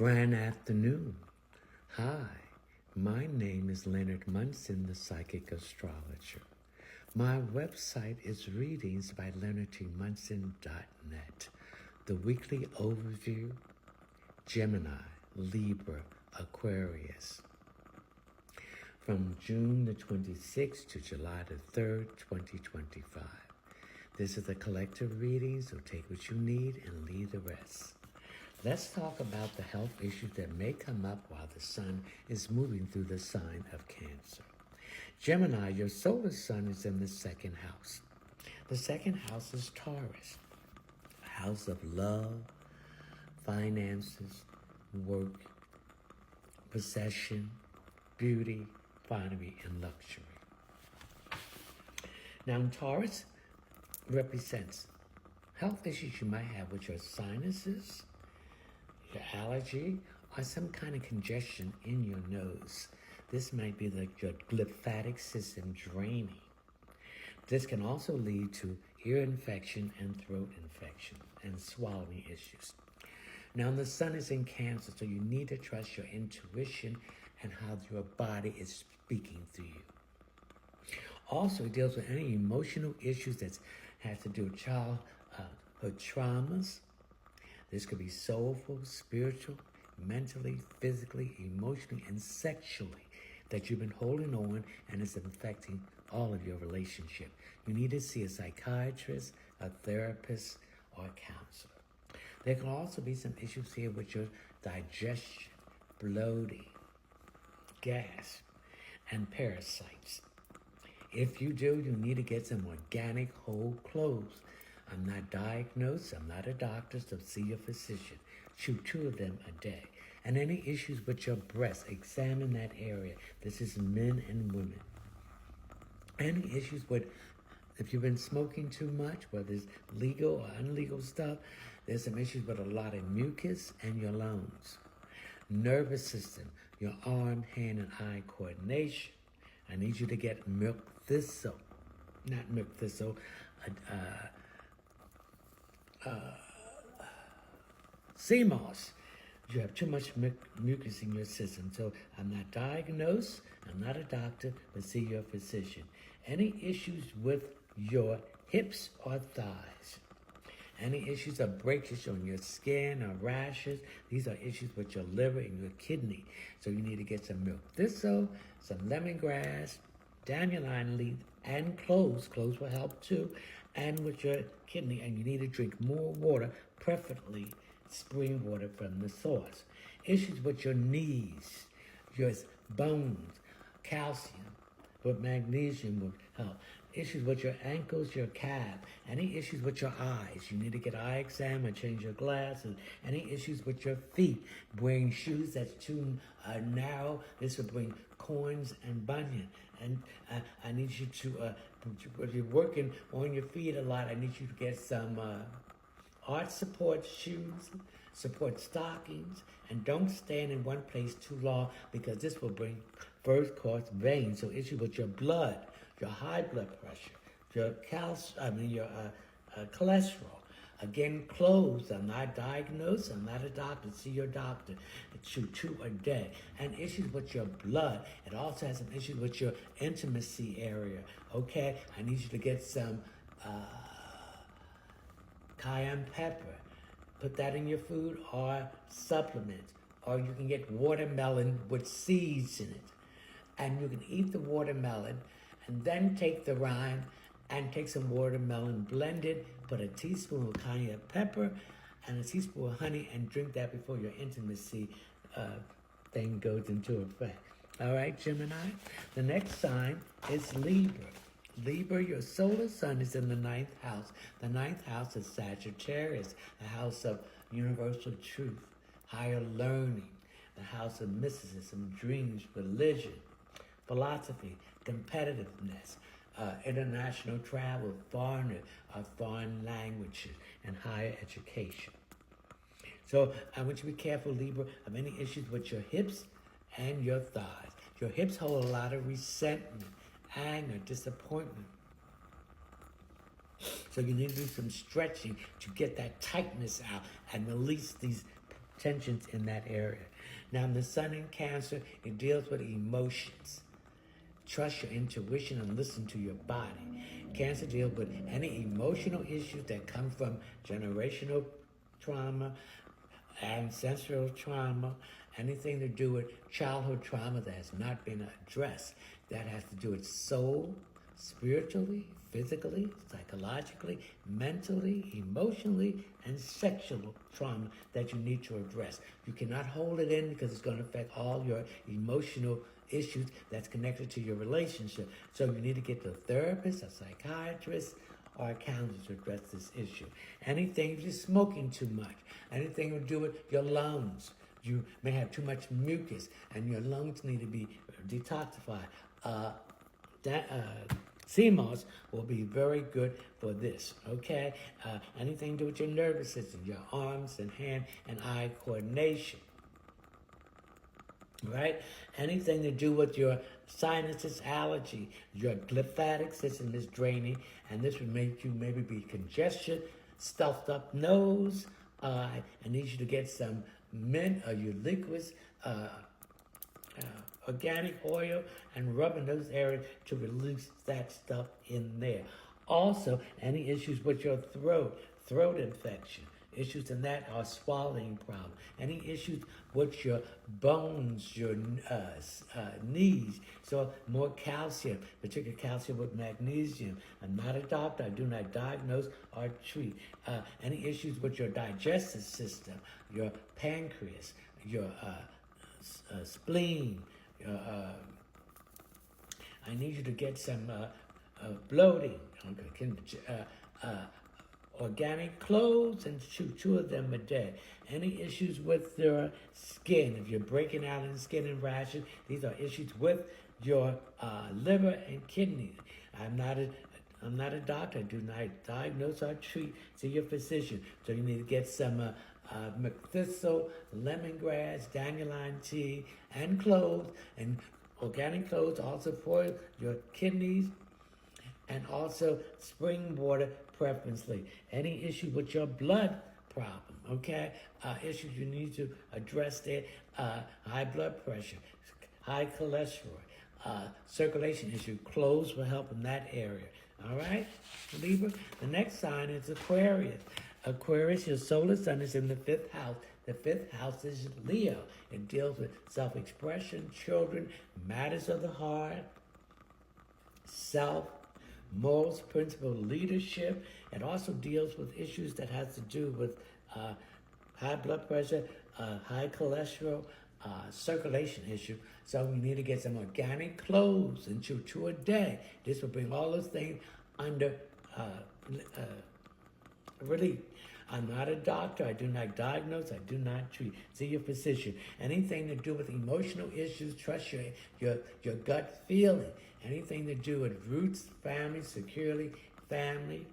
Grand afternoon. Hi, my name is Leonard Munson, the psychic astrologer. My website is readings by leonardtmunson.net. The weekly overview, Gemini, Libra, Aquarius. From June the 26th to July the 3rd, 2025. This is a collective reading, so take what you need and leave the rest. Let's talk about the health issues that may come up while the sun is moving through the sign of Cancer. Gemini, your solar sun is in the second house. The second house is Taurus, a house of love, finances, work, possession, beauty, finery, and luxury. Now, Taurus represents health issues you might have with your sinuses, your allergy, or some kind of congestion in your nose. This might be like your lymphatic system draining. This can also lead to ear infection and throat infection and swallowing issues. Now, the sun is in Cancer, so you need to trust your intuition and how your body is speaking to you. Also, it deals with any emotional issues that has to do with childhood traumas. This could be soulful, spiritual, mentally, physically, emotionally, and sexually that you've been holding on and it's affecting all of your relationship. You need to see a psychiatrist, a therapist, or a counselor. There can also be some issues here with your digestion, bloating, gas, and parasites. If you do, you need to get some organic whole cloves. I'm not diagnosed, I'm not a doctor, so see your physician. Chew 2 of them a day. And any issues with your breast, examine that area. This is men and women. Any issues with, if you've been smoking too much, whether it's legal or unlegal stuff, there's some issues with a lot of mucus and your lungs. Nervous system, your arm, hand, and eye coordination. I need you to get milk thistle, not milk thistle, sea moss. You have too much mucus in your system. So I'm not diagnosed, I'm not a doctor, but see your physician. Any issues with your hips or thighs? Any issues of breakage on your skin or rashes? These are issues with your liver and your kidney. So you need to get some milk thistle, some lemongrass, dandelion leaf, and cloves. Cloves will help too. And with your kidney, and you need to drink more water, preferably spring water from the source. Issues with your knees, your bones, calcium, with magnesium will help. Issues with your ankles, your calf. Any issues with your eyes, you need to get eye exam or change your glasses. Any issues with your feet, wearing shoes that's too narrow, this will bring corns and bunion. And I need you to, if you're working on your feet a lot, I need you to get some arch support shoes, support stockings, and don't stand in one place too long because this will bring cause veins. So issue with your blood, your high blood pressure, your cholesterol. Again, clothes. I'm not diagnosed. I'm not a doctor. See your doctor. Chew 2 a day. And issues with your blood. It also has some issues with your intimacy area. Okay? I need you to get some cayenne pepper. Put that in your food or supplements. Or you can get watermelon with seeds in it. And you can eat the watermelon and then take the rind and take some watermelon, blend it, put a teaspoon of cayenne pepper and a teaspoon of honey and drink that before your intimacy thing goes into effect. All right, Gemini? The next sign is Libra. Libra, your solar sun is in the 9th house. The 9th house is Sagittarius, the house of universal truth, higher learning, the house of mysticism, dreams, religion, philosophy, competitiveness, international travel, foreign languages, and higher education. So I want you to be careful, Libra, of any issues with your hips and your thighs. Your hips hold a lot of resentment, anger, disappointment. So you need to do some stretching to get that tightness out and release these tensions in that area. Now, in the sun in Cancer, it deals with emotions. Trust your intuition and listen to your body. Cancer deals with any emotional issues that come from generational trauma, ancestral trauma, anything to do with childhood trauma that has not been addressed. That has to do with soul, spiritually, physically, psychologically, mentally, emotionally, and sexual trauma that you need to address. You cannot hold it in because it's going to affect all your emotional issues that's connected to your relationship. So you need to get to a therapist, a psychiatrist, or a counselor to address this issue. Anything, if you're smoking too much, anything to do with your lungs. You may have too much mucus and your lungs need to be detoxified. Sea moss will be very good for this, okay? Anything to do with your nervous system, your arms and hand and eye coordination, right? Anything to do with your sinuses, allergy, your lymphatic system is draining, and this would make you maybe be congestion, stuffed up nose. I need you to get some mint or your liquids, organic oil, and rub in those areas to release that stuff in there. Also, any issues with your throat infection, issues in that are swallowing problem. Any issues with your bones, your knees. So more calcium, particularly calcium with magnesium. I'm not a doctor. I do not diagnose or treat. Any issues with your digestive system, your pancreas, your spleen. I need you to get some bloating. Organic clothes and chew 2 of them a day. Any issues with your skin, if you're breaking out in skin and rashes, these are issues with your liver and kidney. I'm not a doctor. I do not diagnose or treat. See your physician. So you need to get some thistle, lemongrass, dandelion tea, and cloves, and organic cloves also for your kidneys, and also spring water preferably. Any issue with your blood problem, okay? Issues you need to address there, high blood pressure, high cholesterol, circulation issue. Cloves will help in that area, all right, Libra? The next sign is Aquarius. Aquarius, your solar sun is in the 5th house. The 5th house is Leo. It deals with self-expression, children, matters of the heart, self, morals, principle, leadership. It also deals with issues that has to do with high blood pressure, high cholesterol, circulation issue. So we need to get some organic cloves and chew 2 a day. This will bring all those things under relief. I'm not a doctor. I do not diagnose. I do not treat. See your physician. Anything to do with emotional issues, trust your gut feeling. Anything to do with roots, family, security, family,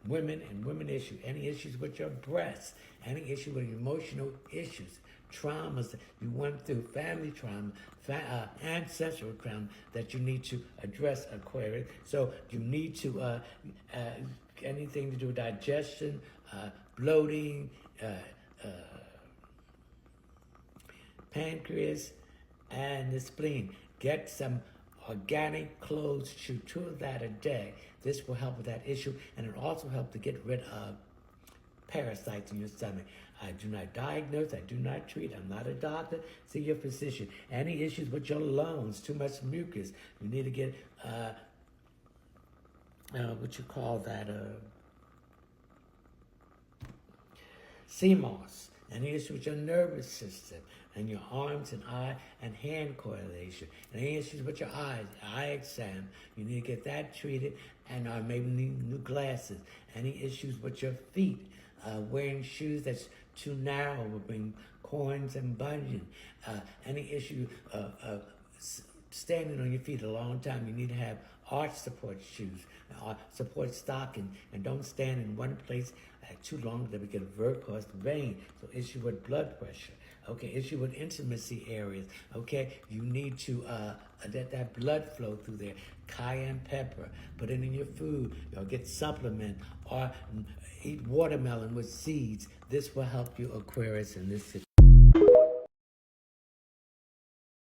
women and women issues. Any issues with your breasts. Any issue with emotional issues. Traumas that you went through, family trauma, ancestral trauma that you need to address, Aquarius. So you need to, anything to do with digestion, bloating, pancreas, and the spleen. Get some organic cloves, chew 2 of that a day. This will help with that issue, and it also helps to get rid of parasites in your stomach. I do not diagnose, I do not treat, I'm not a doctor. See your physician. Any issues with your lungs, too much mucus, you need to get, what you call that, sea moss. Any issues with your nervous system and your arms and eye and hand coordination. And any issues with your eyes, eye exam, you need to get that treated, and maybe need new glasses. Any issues with your feet, wearing shoes that's too narrow will bring corns and bunion. Any issue of standing on your feet a long time, you need to have arch support shoes, support stocking, and don't stand in one place too long that we get a varicose vein. So issue with blood pressure. Okay, issue with intimacy areas. Okay, you need to let that blood flow through there. Cayenne pepper, put it in your food, or get supplement, or eat watermelon with seeds. This will help you, Aquarius, in this situation.